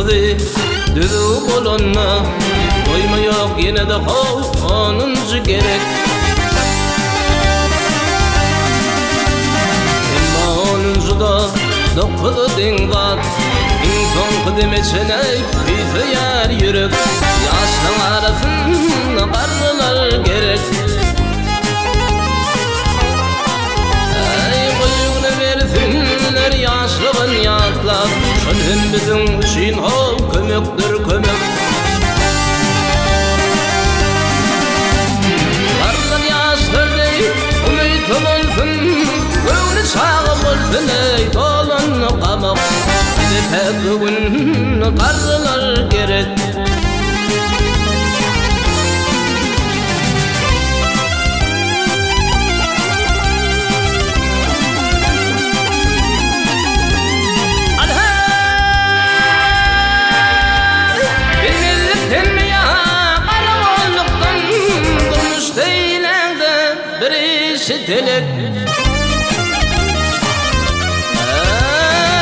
kızı düdü bolonna doyma yok yine de onuncu gerek. Emma onuncu da dokulu dinvat İnson kıdemeçene büyütüyer yürek. Yaşlı arasında karlılar gerek. Ey kuyruğunu versinler yaşlığın yaklap. Şunun bizim için o kömöktür kömök. Karlılar yaşlar değil ümitim olsun. Gönlü çağı olsun ey dolanı kamak. Bize bugün karlılar gerek. Telek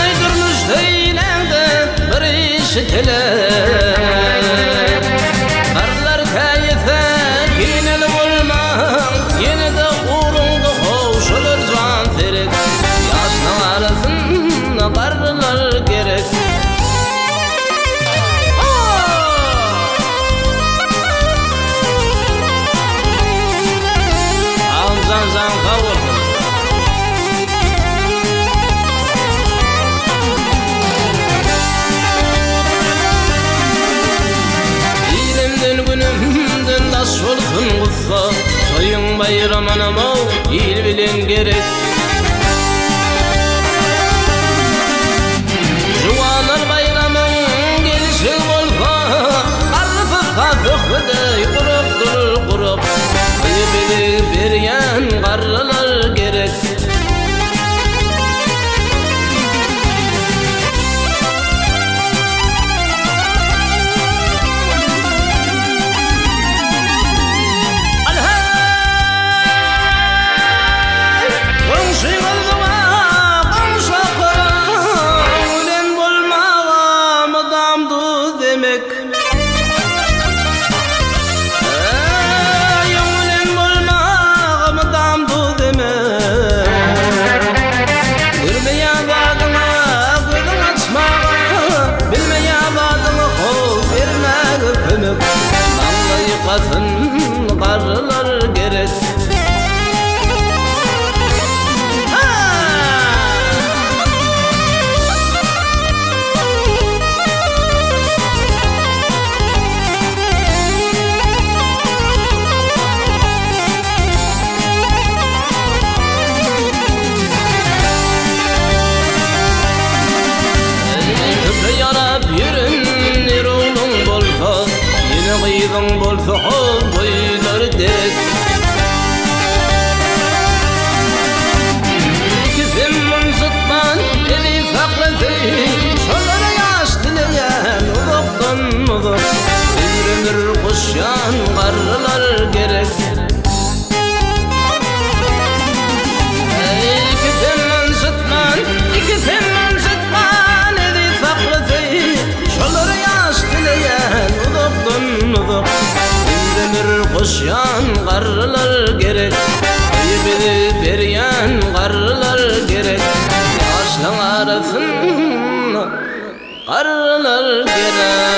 ay durmuş değilende bir işi telek. Karlar kayısa yine de olma yine de uğrunda hoşulur can serek. Yaşlı arasında karlar gerek. Zan kavurdum. İlimden günümden taş olsun kutsa. Soyun bayramın ama il bilen gerek. Juvanlar bayramın gelişi olsa karlıfız kafıklıday kurup durur kurup. Bili beryen karlılar gerek. Yıkasın karılar gerek. Köpe yarab yürün eroğlun bolsa yine kıyıdın bolsa o boylar dek. İkizim mınsıtman eli sakladı şonlara yaş dileyen uzaktan uzak. Ömrümür kuşyan karlılar gerek. İkizim mınsıtman eli sakladı şonlara yaş dileyen uzaktan uzak. Ömrümür kuşyan karlılar gerek. Bili beryen karlılar gerek. Yaşlı arasında karlılar gerek.